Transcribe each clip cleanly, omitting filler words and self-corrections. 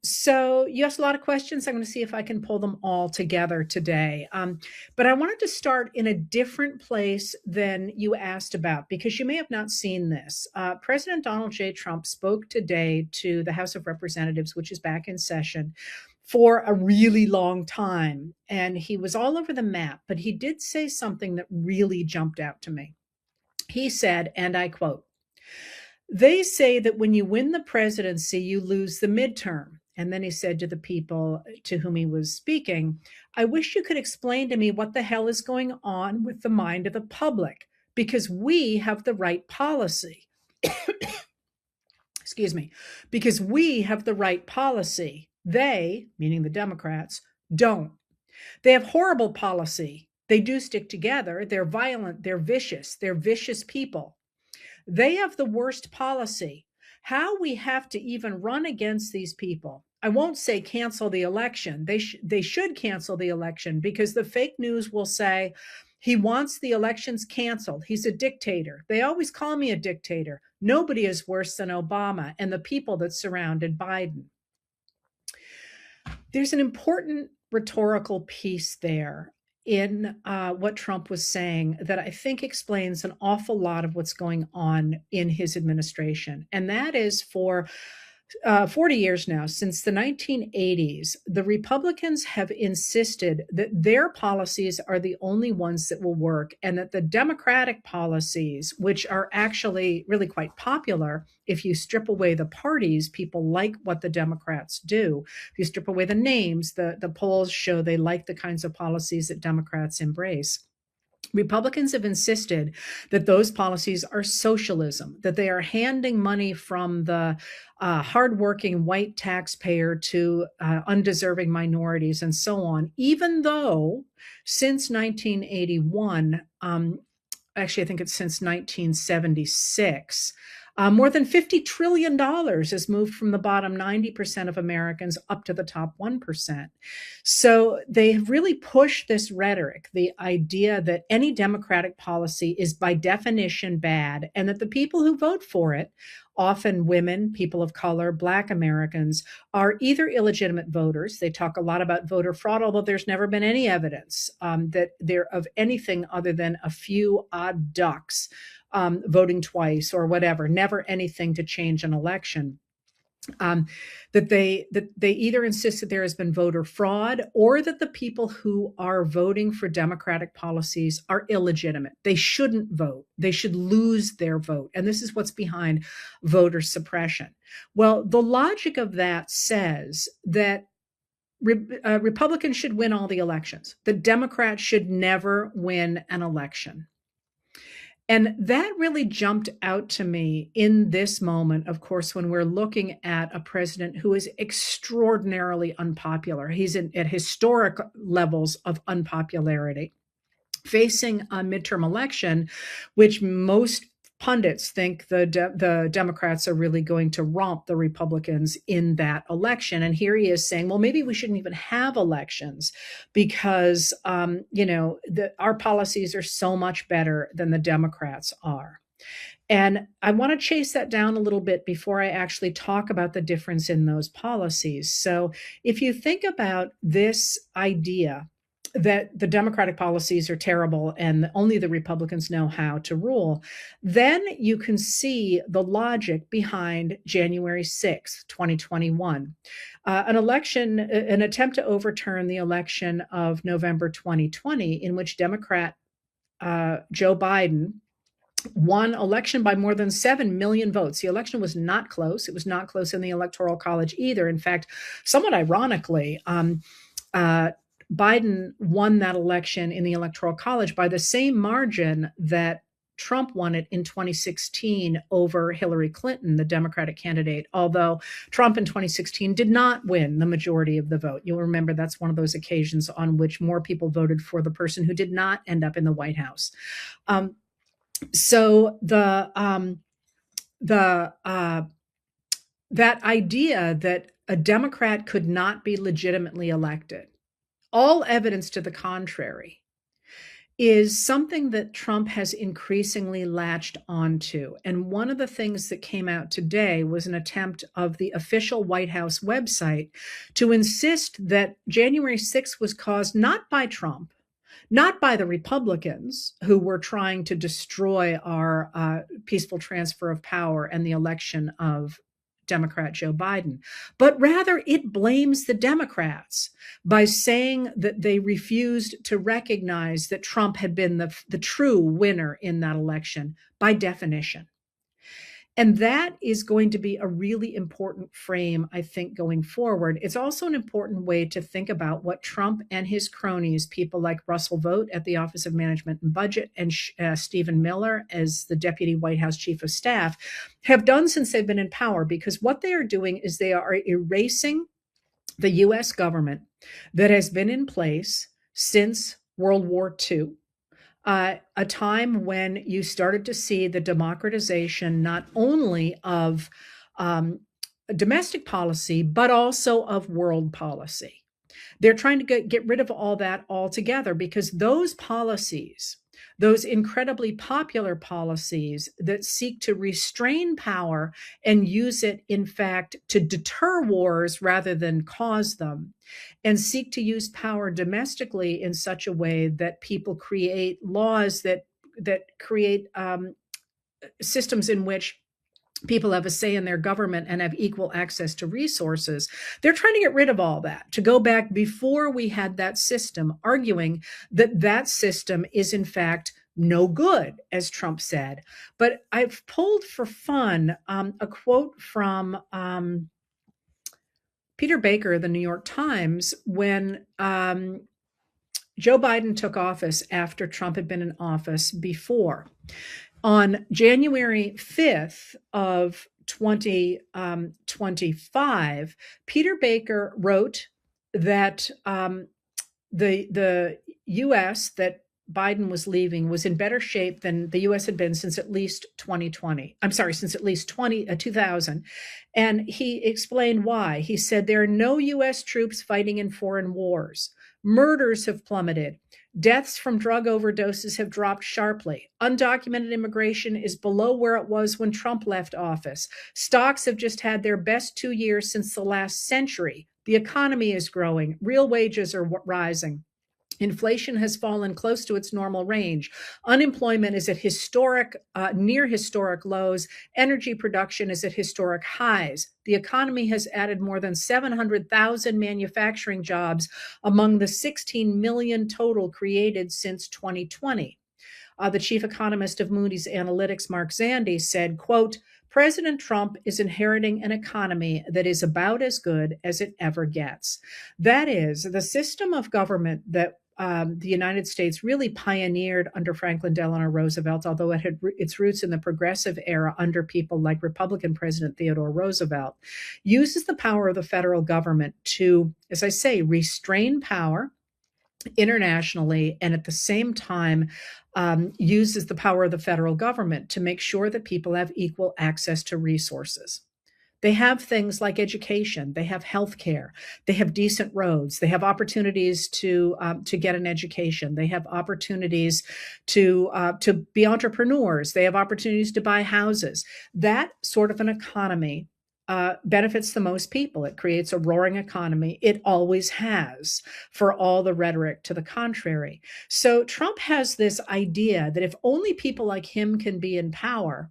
So you asked a lot of questions. I'm going to see if I can pull them all together today. But I wanted to start in a different place than you asked about because you may have not seen this. President Donald J. Trump spoke today to the House of Representatives, which is back in session, for a really long time. And he was all over the map, but he did say something that really jumped out to me. He said, and I quote, "They say that when you win the presidency, you lose the midterm." And then he said to the people to whom he was speaking, "I wish you could explain to me what the hell is going on with the mind of the public, because we have the right policy." Excuse me, because we have the right policy. They, meaning the Democrats, don't. They have horrible policy. They do stick together. They're violent. They're vicious people. They have the worst policy. How we have to even run against these people. I won't say cancel the election. They should cancel the election because the fake news will say he wants the elections canceled. He's a dictator. They always call me a dictator. Nobody is worse than Obama and the people that surrounded Biden. There's an important rhetorical piece there in what Trump was saying that I think explains an awful lot of what's going on in his administration. And that is for 40 years now, since the 1980s, the Republicans have insisted that their policies are the only ones that will work, and that the Democratic policies, which are actually really quite popular, if you strip away the parties, people like what the Democrats do. If you strip away the names, the polls show they like the kinds of policies that Democrats embrace. Republicans have insisted that those policies are socialism, that they are handing money from the hardworking white taxpayer to undeserving minorities and so on, even though since 1981, actually, I think it's since 1976. More than $50 trillion has moved from the bottom 90% of Americans up to the top 1%. So they have really pushed this rhetoric, the idea that any Democratic policy is by definition bad, and that the people who vote for it, often women, people of color, Black Americans, are either illegitimate voters. They talk a lot about voter fraud, although there's never been any evidence that they're of anything other than a few odd ducks voting twice or whatever, never anything to change an election. That they either insist that there has been voter fraud, or that the people who are voting for Democratic policies are illegitimate. They shouldn't vote. They should lose their vote. And this is what's behind voter suppression. Well, the logic of that says that Republicans should win all the elections. The Democrats should never win an election. And that really jumped out to me in this moment, of course, when we're looking at a president who is extraordinarily unpopular. He's at historic levels of unpopularity, facing a midterm election, which most pundits think the Democrats are really going to romp the Republicans in that election. And here he is saying, well, maybe we shouldn't even have elections because, our policies are so much better than the Democrats are. And I want to chase that down a little bit before I actually talk about the difference in those policies. So if you think about this idea that the Democratic policies are terrible and only the Republicans know how to rule, then you can see the logic behind January 6th, 2021. An attempt to overturn the election of November 2020, in which Democrat Joe Biden won election by more than 7 million votes. The election was not close. It was not close in the Electoral College either. In fact, somewhat ironically, Biden won that election in the Electoral College by the same margin that Trump won it in 2016 over Hillary Clinton, the Democratic candidate, although Trump in 2016 did not win the majority of the vote. You'll remember that's one of those occasions on which more people voted for the person who did not end up in the White House. So that idea that a Democrat could not be legitimately elected, all evidence to the contrary, is something that Trump has increasingly latched onto. And one of the things that came out today was an attempt of the official White House website to insist that January 6th was caused not by Trump, not by the Republicans who were trying to destroy our peaceful transfer of power and the election of Democrat Joe Biden, but rather it blames the Democrats by saying that they refused to recognize that Trump had been the true winner in that election by definition. And that is going to be a really important frame, I think, going forward. It's also an important way to think about what Trump and his cronies, people like Russell Vought at the Office of Management and Budget and Stephen Miller as the Deputy White House Chief of Staff, have done since they've been in power. Because what they are doing is they are erasing the U.S. government that has been in place since World War II. A time when you started to see the democratization not only of domestic policy, but also of world policy. They're trying to get rid of all that altogether because those policies, those incredibly popular policies that seek to restrain power and use it, in fact, to deter wars rather than cause them, and seek to use power domestically in such a way that people create laws that create systems in which people have a say in their government and have equal access to resources. They're trying to get rid of all that, to go back before we had that system, arguing that that system is in fact no good, as Trump said. But I've pulled for fun a quote from Peter Baker, the New York Times, when Joe Biden took office after Trump had been in office before. On January 5th of 2025, Peter Baker wrote that the U.S. that Biden was leaving was in better shape than the U.S. had been since at least 2020. I'm sorry, since at least 2000. And he explained why. He said, there are no U.S. troops fighting in foreign wars. Murders have plummeted. Deaths from drug overdoses have dropped sharply. Undocumented immigration is below where it was when Trump left office. Stocks have just had their best 2 years since the last century. The economy is growing. Real wages are rising. Inflation has fallen close to its normal range. Unemployment is at near historic lows. Energy production is at historic highs. The economy has added more than 700,000 manufacturing jobs among the 16 million total created since 2020. The chief economist of Moody's Analytics, Mark Zandi, said, quote, President Trump is inheriting an economy that is about as good as it ever gets. That is, the system of government that the United States really pioneered under Franklin Delano Roosevelt, although it had its roots in the progressive era under people like Republican President Theodore Roosevelt, uses the power of the federal government to, as I say, restrain power internationally, and at the same time uses the power of the federal government to make sure that people have equal access to resources. They have things like education, they have healthcare, they have decent roads, they have opportunities to get an education, they have opportunities to be entrepreneurs, they have opportunities to buy houses. That sort of an economy benefits the most people. It creates a roaring economy. It always has, for all the rhetoric to the contrary. So Trump has this idea that if only people like him can be in power,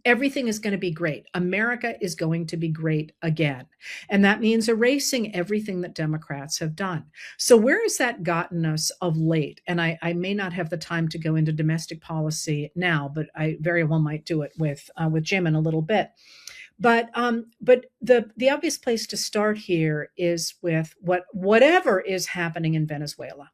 everything is going to be great. America is going to be great again. And that means erasing everything that Democrats have done. So where has that gotten us of late? And I may not have the time to go into domestic policy now, but I very well might do it with Jim in a little bit. But the obvious place to start here is with whatever is happening in Venezuela.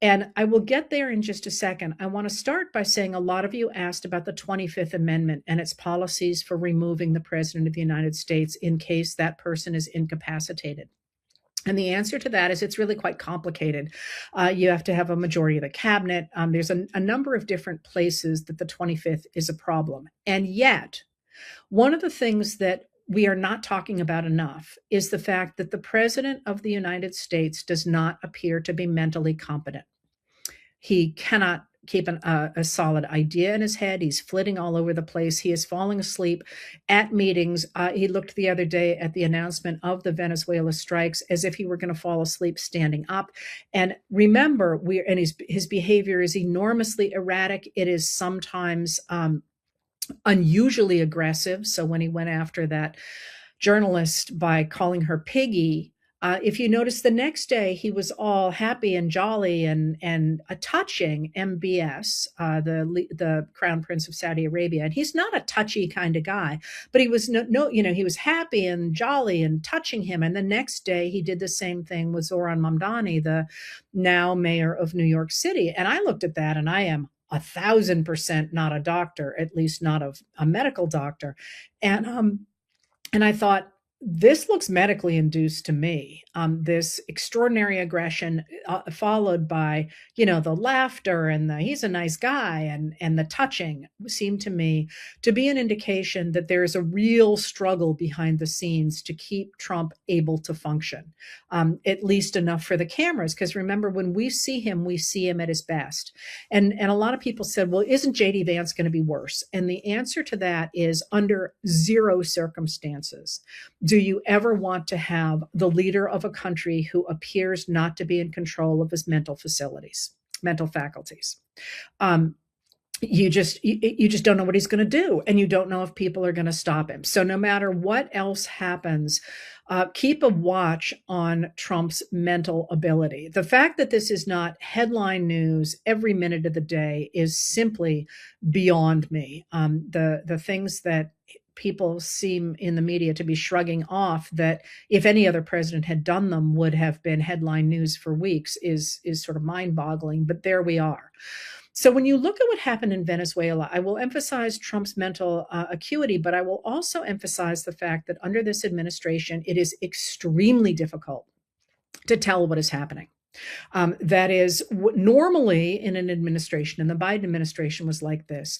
And I will get there in just a second. I want to start by saying a lot of you asked about the 25th Amendment and its policies for removing the President of the United States in case that person is incapacitated. And the answer to that is it's really quite complicated. You have to have a majority of the cabinet. There's a number of different places that the 25th is a problem. And yet, one of the things that we are not talking about enough is the fact that the President of the United States does not appear to be mentally competent. He cannot keep a solid idea in his head. He's flitting all over the place. He is falling asleep at meetings. He looked the other day at the announcement of the Venezuela strikes as if he were going to fall asleep standing up. And remember, his behavior is enormously erratic. It is sometimes unusually aggressive. So when he went after that journalist by calling her piggy, if you notice, the next day he was all happy and jolly and a touching MBS, the Crown Prince of Saudi Arabia, and he's not a touchy kind of guy, but he was he was happy and jolly and touching him. And the next day he did the same thing with Zoran Mamdani, the now mayor of New York City. And I looked at that, and I am 1,000% not a doctor, at least not a medical doctor, and I thought, this looks medically induced to me. This extraordinary aggression, followed by, the laughter and the he's a nice guy and the touching, seemed to me to be an indication that there is a real struggle behind the scenes to keep Trump able to function, at least enough for the cameras. Because remember, when we see him at his best. And a lot of people said, well, isn't JD Vance going to be worse? And the answer to that is under zero circumstances do you ever want to have the leader of a country who appears not to be in control of his mental faculties. You just don't know what he's going to do, and you don't know if people are going to stop him. So no matter what else happens, keep a watch on Trump's mental ability. The fact that this is not headline news every minute of the day is simply beyond me. The things that people seem in the media to be shrugging off, that if any other president had done them would have been headline news for weeks, is sort of mind-boggling. But there we are. So when you look at what happened in Venezuela, I will emphasize Trump's mental acuity, but I will also emphasize the fact that under this administration, it is extremely difficult to tell what is happening. That is normally in an administration, and the Biden administration was like this.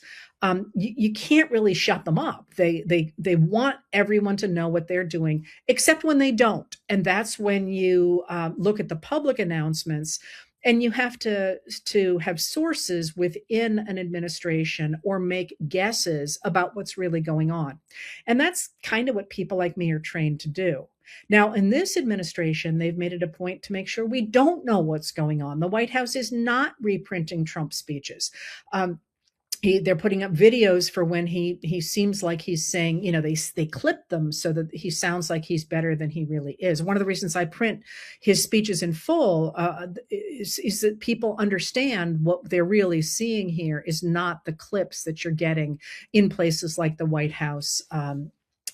You can't really shut them up. They want everyone to know what they're doing, except when they don't. And that's when you look at the public announcements, and you have to have sources within an administration or make guesses about what's really going on. And that's kind of what people like me are trained to do. Now, in this administration, they've made it a point to make sure we don't know what's going on. The White House is not reprinting Trump's speeches. They're putting up videos for when he seems like he's saying, they clip them so that he sounds like he's better than he really is. One of the reasons I print his speeches in full is that people understand what they're really seeing here is not the clips that you're getting in places like the White House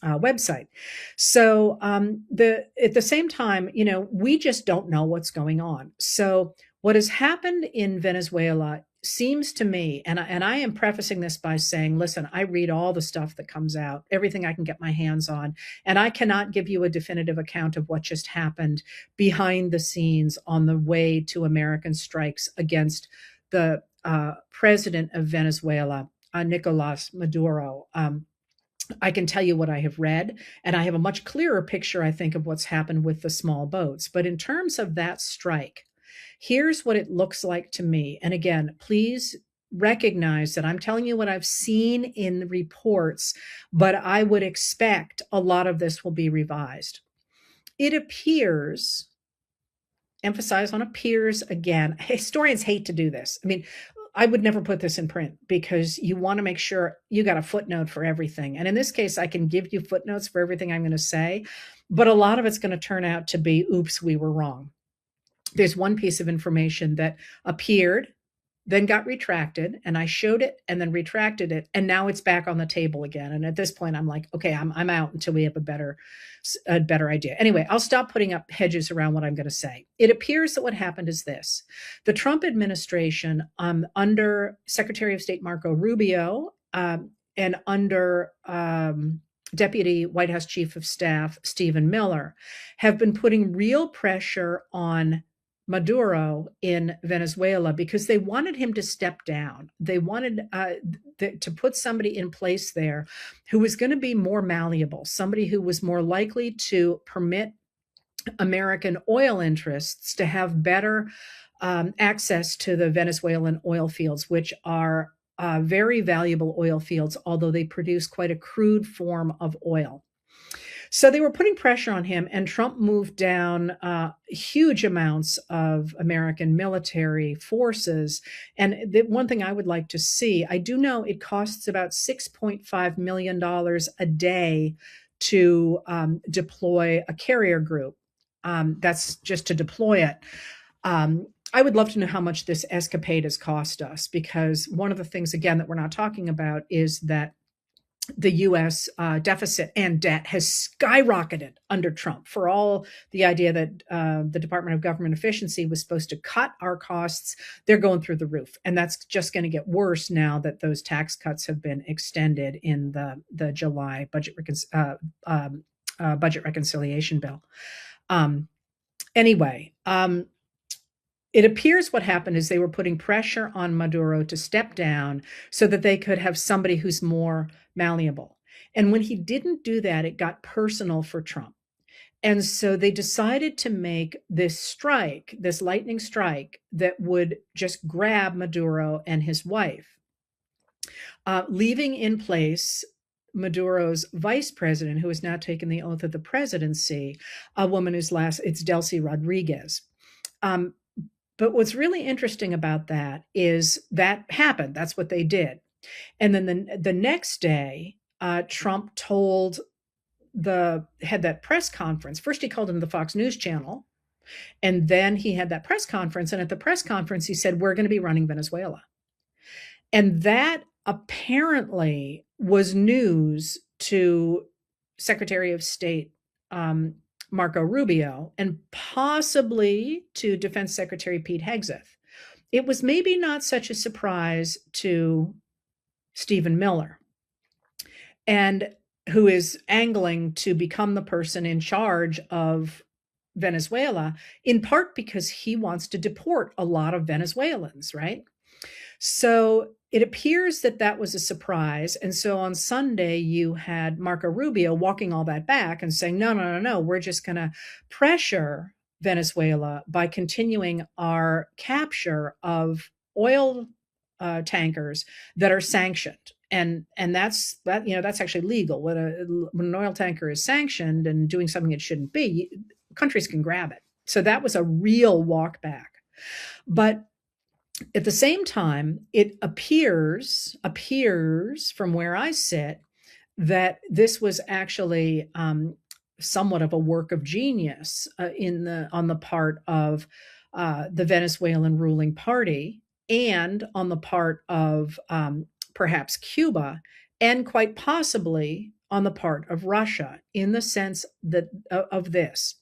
website. So at the same time, we just don't know what's going on. So what has happened in Venezuela seems to me, and I am prefacing this by saying, listen, I read all the stuff that comes out, everything I can get my hands on, and I cannot give you a definitive account of what just happened behind the scenes on the way to American strikes against the president of Venezuela, Nicolas Maduro. I can tell you what I have read, and I have a much clearer picture, I think, of what's happened with the small boats. But in terms of that strike, here's what it looks like to me. And again, please recognize that I'm telling you what I've seen in the reports, but I would expect a lot of this will be revised. It appears, emphasize on appears again, historians hate to do this. I mean, I would never put this in print because you want to make sure you got a footnote for everything. And in this case, I can give you footnotes for everything I'm going to say, but a lot of it's going to turn out to be, oops, we were wrong. There's one piece of information that appeared, then got retracted, and I showed it and then retracted it, and now it's back on the table again. And at this point, I'm like, okay, I'm out until we have a better idea. Anyway, I'll stop putting up hedges around what I'm going to say. It appears that what happened is this: the Trump administration, under Secretary of State Marco Rubio and under Deputy White House Chief of Staff Stephen Miller, have been putting real pressure on Maduro in Venezuela because they wanted him to step down. They wanted to put somebody in place there who was going to be more malleable, somebody who was more likely to permit American oil interests to have better access to the Venezuelan oil fields, which are very valuable oil fields, although they produce quite a crude form of oil. So they were putting pressure on him, and Trump moved down huge amounts of American military forces. And the one thing I would like to see, I do know it costs about $6.5 million a day to deploy a carrier group. That's just to deploy it. I would love to know how much this escapade has cost us, because one of the things, again, that we're not talking about is that the U.S. Deficit and debt has skyrocketed under Trump. For all the idea that the Department of Government Efficiency was supposed to cut our costs, they're going through the roof. And that's just going to get worse now that those tax cuts have been extended in the July budget reconciliation bill. Anyway, it appears what happened is they were putting pressure on Maduro to step down so that they could have somebody who's more malleable. And when he didn't do that, it got personal for Trump. And so they decided to make this strike, this lightning strike, that would just grab Maduro and his wife, leaving in place Maduro's vice president, who has now taken the oath of the presidency, a woman it's Delcy Rodriguez. But what's really interesting about that is that happened. That's what they did. And then the next day, Trump had that press conference. First, he called him the Fox News Channel. And then he had that press conference. And at the press conference, he said, we're going to be running Venezuela. And that apparently was news to Secretary of State Marco Rubio, and possibly to Defense Secretary Pete Hegseth. It was maybe not such a surprise to Stephen Miller, and who is angling to become the person in charge of Venezuela, in part because he wants to deport a lot of Venezuelans, right? So it appears that that was a surprise. And so on Sunday, you had Marco Rubio walking all that back and saying, no, we're just going to pressure Venezuela by continuing our capture of oil tankers that are sanctioned. And that's actually legal. When an oil tanker is sanctioned and doing something it shouldn't be, countries can grab it. So that was a real walk back. But at the same time, it appears from where I sit that this was actually somewhat of a work of genius on the part of the Venezuelan ruling party, and on the part of perhaps Cuba, and quite possibly on the part of Russia, in the sense that of this.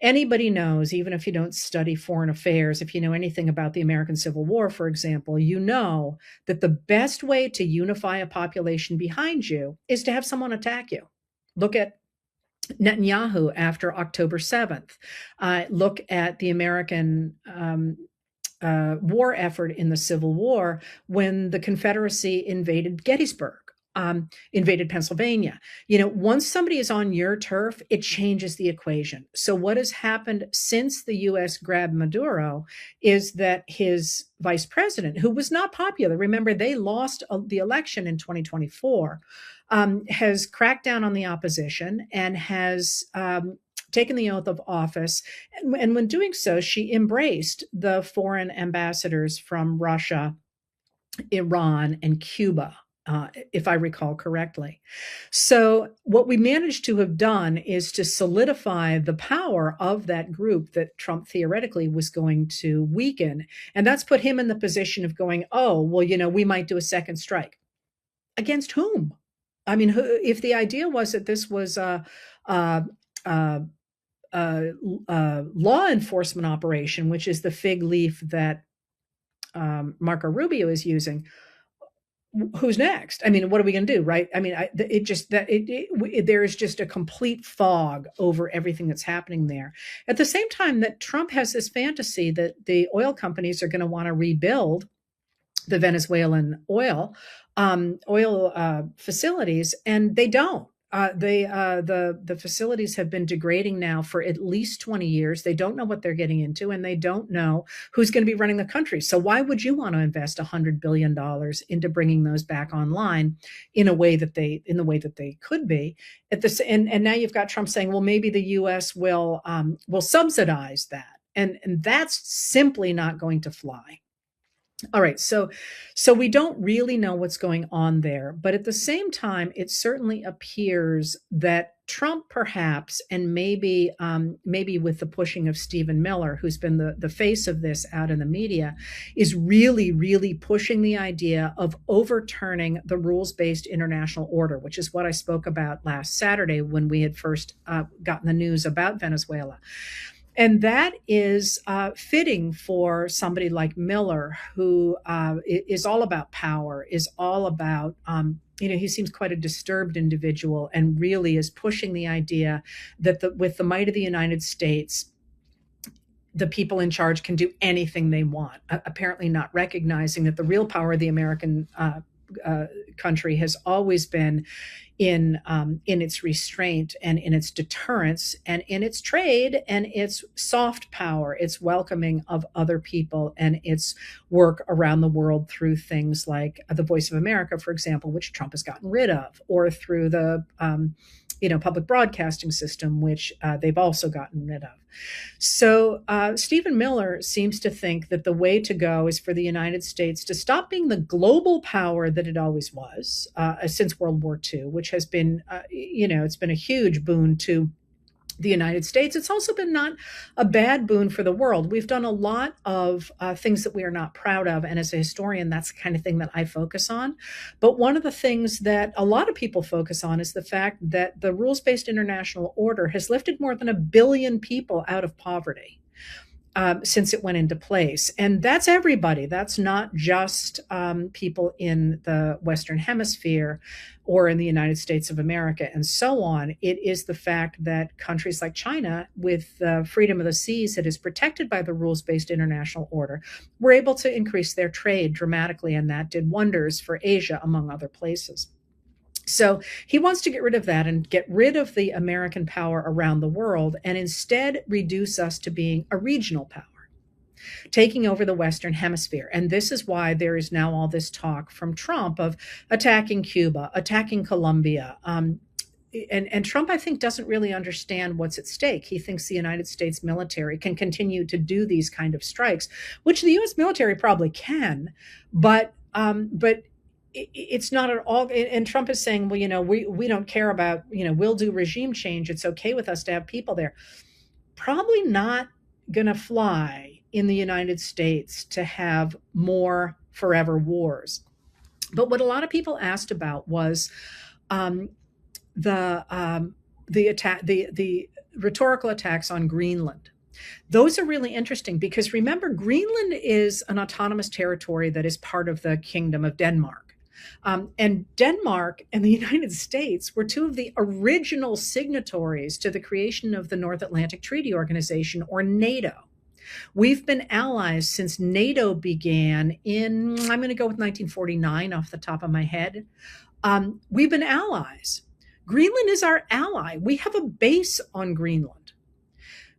Anybody knows, even if you don't study foreign affairs, if you know anything about the American Civil War, for example, you know that the best way to unify a population behind you is to have someone attack you. Look at Netanyahu after October 7th. Look at the American war effort in the Civil War when the Confederacy invaded Gettysburg. Invaded Pennsylvania. Once somebody is on your turf, it changes the equation. So what has happened since the U.S. grabbed Maduro is that his vice president, who was not popular, remember they lost the election in 2024, has cracked down on the opposition and has taken the oath of office. And when doing so, she embraced the foreign ambassadors from Russia, Iran, and Cuba. If I recall correctly. So what we managed to have done is to solidify the power of that group that Trump theoretically was going to weaken. And that's put him in the position of going, we might do a second strike. Against whom? I mean, if the idea was that this was a law enforcement operation, which is the fig leaf that Marco Rubio is using, who's next? I mean, what are we going to do, right? I mean, there is just a complete fog over everything that's happening there. At the same time that Trump has this fantasy that the oil companies are going to want to rebuild the Venezuelan oil facilities, and they don't. The facilities have been degrading now for at least 20 years. They don't know what they're getting into, and they don't know who's going to be running the country. So why would you want to invest $100 billion into bringing those back online in the way that they could be? And now you've got Trump saying, well, maybe the U.S. will subsidize that, and that's simply not going to fly. All right, so we don't really know what's going on there, but at the same time, it certainly appears that Trump, perhaps, and maybe with the pushing of Stephen Miller, who's been the face of this out in the media, is really, really pushing the idea of overturning the rules-based international order, which is what I spoke about last Saturday when we had first gotten the news about Venezuela. And that is fitting for somebody like Miller, who is all about power, is all about, he seems quite a disturbed individual, and really is pushing the idea that with the might of the United States, the people in charge can do anything they want, apparently not recognizing that the real power of the American country has always been in its restraint and in its deterrence and in its trade and its soft power, its welcoming of other people, and its work around the world through things like the Voice of America, for example, which Trump has gotten rid of, or through the public broadcasting system, which they've also gotten rid of. So Stephen Miller seems to think that the way to go is for the United States to stop being the global power that it always was since World War II, which has been, it's been a huge boon to the United States. It's also been not a bad boon for the world. We've done a lot of things that we are not proud of. And as a historian, that's the kind of thing that I focus on. But one of the things that a lot of people focus on is the fact that the rules-based international order has lifted more than 1 billion people out of poverty since it went into place. And that's everybody. That's not just people in the Western Hemisphere or in the United States of America and so on. It is the fact that countries like China, with freedom of the seas that is protected by the rules-based international order, were able to increase their trade dramatically, and that did wonders for Asia, among other places. So he wants to get rid of that and get rid of the American power around the world and instead reduce us to being a regional power, taking over the Western Hemisphere. And this is why there is now all this talk from Trump of attacking Cuba, attacking Colombia. And Trump, I think, doesn't really understand what's at stake. He thinks the United States military can continue to do these kind of strikes, which the U.S. military probably can, but it's not at all. And Trump is saying, well, we don't care about, we'll do regime change. It's okay with us to have people there. Probably not going to fly in the United States to have more forever wars. But what a lot of people asked about was the rhetorical attacks on Greenland. Those are really interesting because remember, Greenland is an autonomous territory that is part of the Kingdom of Denmark. And Denmark and the United States were two of the original signatories to the creation of the North Atlantic Treaty Organization, or NATO. We've been allies since NATO began in, I'm going to go with 1949 off the top of my head. We've been allies. Greenland is our ally. We have a base on Greenland.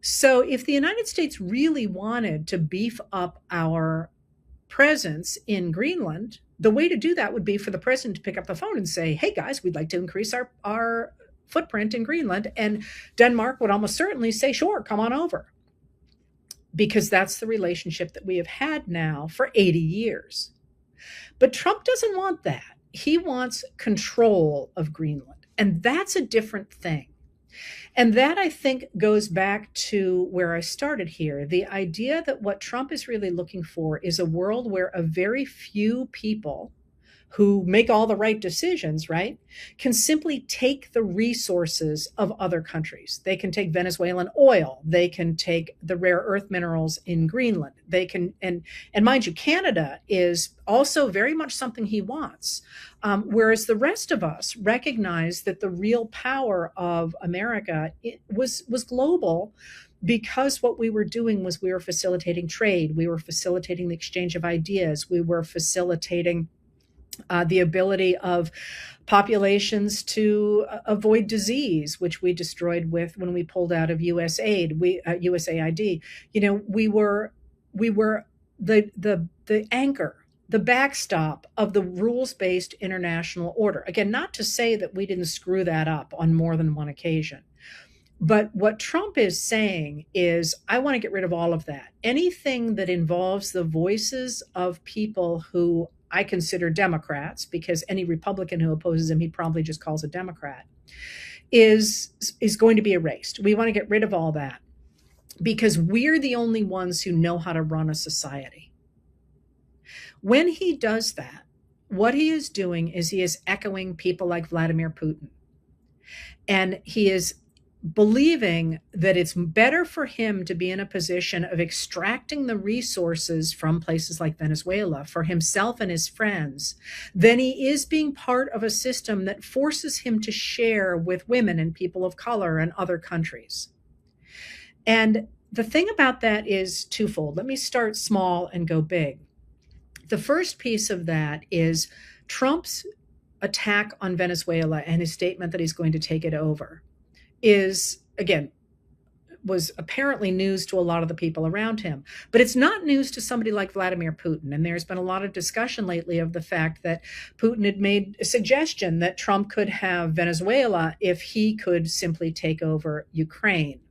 So if the United States really wanted to beef up our presence in Greenland, the way to do that would be for the president to pick up the phone and say, hey guys, we'd like to increase our footprint in Greenland. And Denmark would almost certainly say, sure, come on over. Because that's the relationship that we have had now for 80 years. But Trump doesn't want that. He wants control of Greenland. And that's a different thing. And that, I think, goes back to where I started here. The idea that what Trump is really looking for is a world where a very few people who make all the right decisions, right, can simply take the resources of other countries. They can take Venezuelan oil. They can take the rare earth minerals in Greenland. They can, and mind you, Canada is also very much something he wants. Whereas the rest of us recognize that the real power of America was global, because what we were doing was we were facilitating trade. We were facilitating the exchange of ideas. We were facilitating the ability of populations to avoid disease, which we destroyed with when we pulled out of USAID, USAID. We were the anchor, the backstop of the rules-based international order. Again, not to say that we didn't screw that up on more than one occasion. But what Trump is saying is, I want to get rid of all of that. Anything that involves the voices of people who I consider Democrats, because any Republican who opposes him, he probably just calls a Democrat, is going to be erased. We want to get rid of all that because we're the only ones who know how to run a society. When he does that, what he is doing is he is echoing people like Vladimir Putin. And he is believing that it's better for him to be in a position of extracting the resources from places like Venezuela for himself and his friends than he is being part of a system that forces him to share with women and people of color and other countries. And the thing about that is twofold. Let me start small and go big. The first piece of that is Trump's attack on Venezuela and his statement that he's going to take it over is, again, was apparently news to a lot of the people around him. But it's not news to somebody like Vladimir Putin. And there's been a lot of discussion lately of the fact that Putin had made a suggestion that Trump could have Venezuela if he could simply take over Ukraine.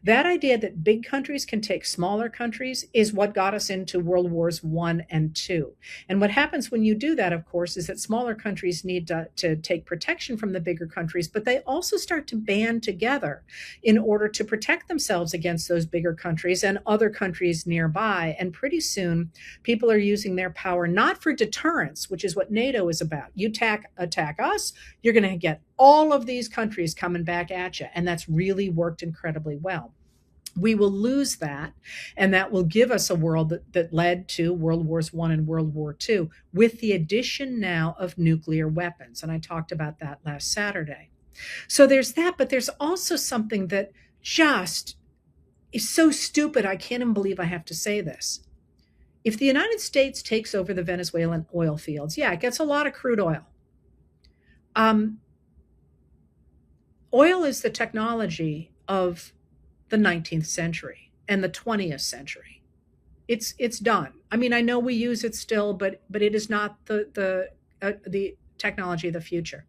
That idea that big countries can take smaller countries is what got us into World Wars I and II. And what happens when you do that, of course, is that smaller countries need to take protection from the bigger countries, but they also start to band together in order to protect themselves against those bigger countries and other countries nearby. And pretty soon, people are using their power not for deterrence, which is what NATO is about. You attack us, you're going to get all of these countries coming back at you. And that's really worked incredibly well. We will lose that, and that will give us a world that led to World Wars I and World War II, with the addition now of nuclear weapons. And I talked about that last Saturday. So there's that, but there's also something that just is so stupid, I can't even believe I have to say this. If the United States takes over the Venezuelan oil fields, yeah, it gets a lot of crude oil. Oil is the technology of the 19th century and the 20th century. It's done. I mean, I know we use it still, but it is not the technology of the future.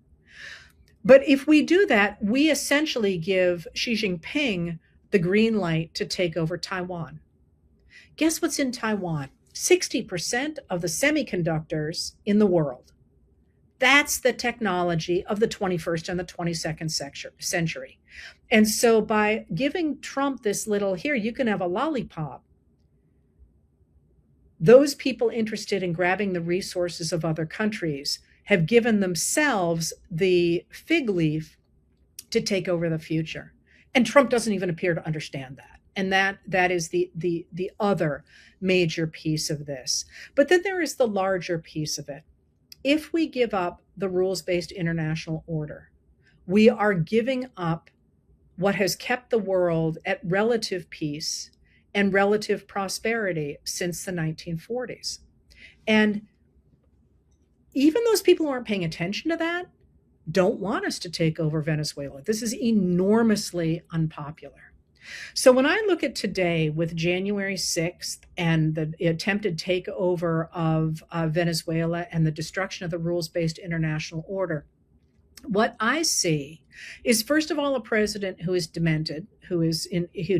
But if we do that, we essentially give Xi Jinping the green light to take over Taiwan. Guess what's in Taiwan? 60% of the semiconductors in the world. That's the technology of the 21st and the 22nd century. And so by giving Trump this little, here, you can have a lollipop, those people interested in grabbing the resources of other countries have given themselves the fig leaf to take over the future. And Trump doesn't even appear to understand that. And that is the other major piece of this. But then there is the larger piece of it. If we give up the rules-based international order, we are giving up what has kept the world at relative peace and relative prosperity since the 1940s. And even those people who aren't paying attention to that don't want us to take over Venezuela. This is enormously unpopular. So when I look at today with January 6th and the attempted takeover of Venezuela and the destruction of the rules-based international order, what I see is, first of all, a president who is demented, who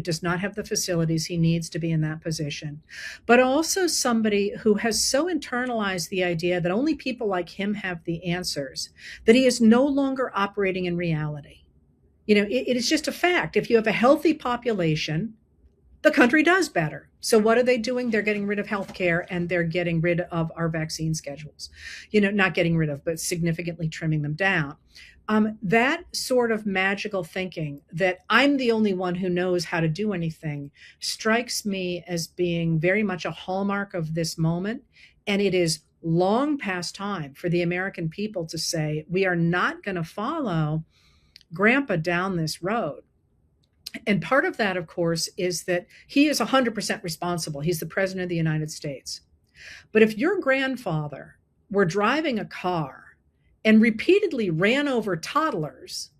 does not have the facilities he needs to be in that position, but also somebody who has so internalized the idea that only people like him have the answers, that he is no longer operating in reality. It is just a fact. If you have a healthy population, the country does better. So what are they doing? They're getting rid of healthcare and they're getting rid of our vaccine schedules. Not getting rid of, but significantly trimming them down. That sort of magical thinking that I'm the only one who knows how to do anything strikes me as being very much a hallmark of this moment. And it is long past time for the American people to say, we are not going to follow Grandpa down this road. And part of that, of course, is that he is 100% responsible. He's the president of the United States. But if your grandfather were driving a car and repeatedly ran over toddlers,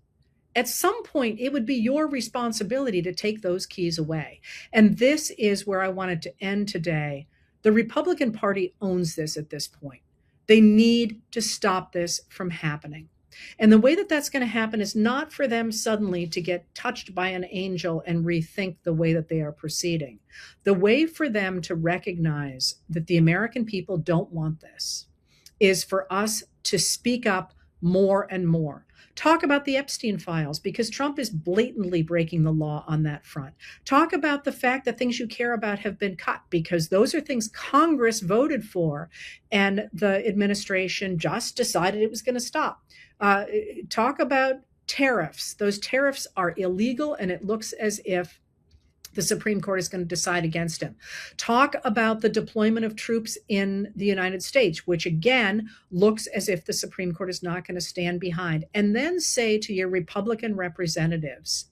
at some point it would be your responsibility to take those keys away. And this is where I wanted to end today. The Republican Party owns this at this point. They need to stop this from happening. And the way that that's going to happen is not for them suddenly to get touched by an angel and rethink the way that they are proceeding. The way for them to recognize that the American people don't want this is for us to speak up more and more. Talk about the Epstein files, because Trump is blatantly breaking the law on that front. Talk about the fact that things you care about have been cut, because those are things Congress voted for and the administration just decided it was going to stop. Talk about tariffs. Those tariffs are illegal, and it looks as if the Supreme Court is going to decide against him. Talk about the deployment of troops in the United States, which again looks as if the Supreme Court is not going to stand behind. And then say to your Republican representatives,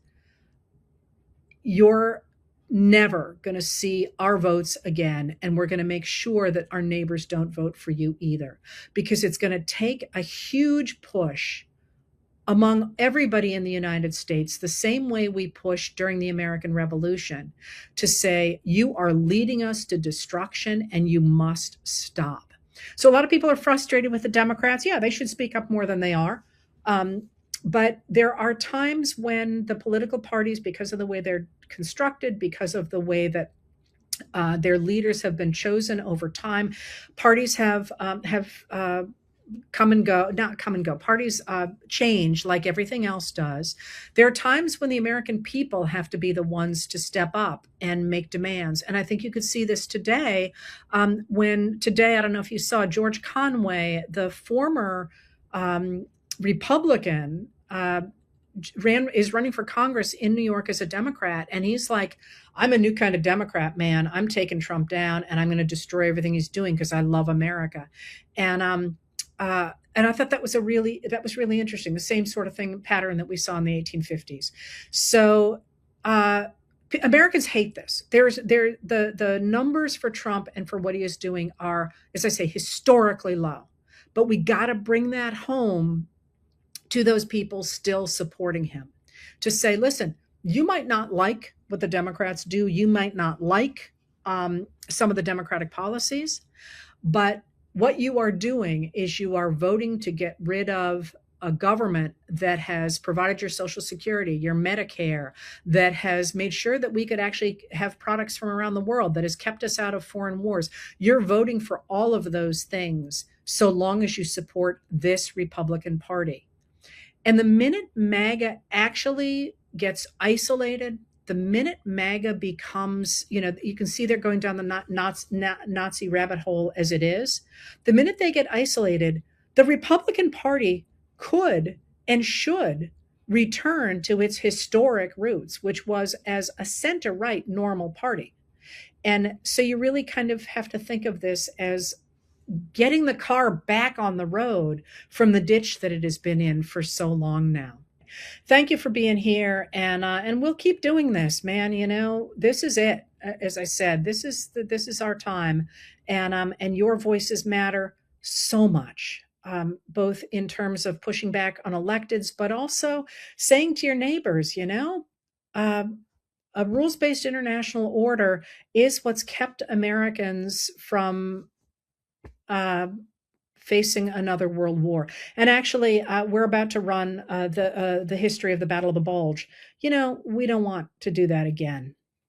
you're never going to see our votes again, and we're going to make sure that our neighbors don't vote for you either, because it's going to take a huge push among everybody in the United States, the same way we pushed during the American Revolution, to say, you are leading us to destruction and you must stop. So a lot of people are frustrated with the Democrats. Yeah, they should speak up more than they are. But there are times when the political parties, because of the way they're constructed, because of the way that their leaders have been chosen over time, parties have come and go, not come and go, parties change like everything else does. There are times when the American people have to be the ones to step up and make demands. And I think you could see this today when today, I don't know if you saw, George Conway, the former Republican, is running for Congress in New York as a Democrat. And he's like, I'm a new kind of Democrat, man. I'm taking Trump down and I'm going to destroy everything he's doing because I love America. And I thought that was really interesting. The same sort of pattern that we saw in the 1850s. So Americans hate this. The numbers for Trump and for what he is doing are, as I say, historically low. But we got to bring that home to those people still supporting him, to say, listen, you might not like what the Democrats do. You might not like some of the Democratic policies, but what you are doing is you are voting to get rid of a government that has provided your Social Security, your Medicare, that has made sure that we could actually have products from around the world, that has kept us out of foreign wars. You're voting for all of those things so long as you support this Republican Party. And the minute MAGA actually gets isolated, the minute MAGA becomes, you can see they're going down the Nazi rabbit hole as it is. The minute they get isolated, the Republican Party could and should return to its historic roots, which was as a center-right normal party. And so you really kind of have to think of this as getting the car back on the road from the ditch that it has been in for so long now. Thank you for being here, and we'll keep doing this, man. This is it. As I said, this is our time, and your voices matter so much, both in terms of pushing back on electeds, but also saying to your neighbors, a rules-based international order is what's kept Americans from facing another world war. And actually, we're about to run the history of the Battle of the Bulge. We don't want to do that again.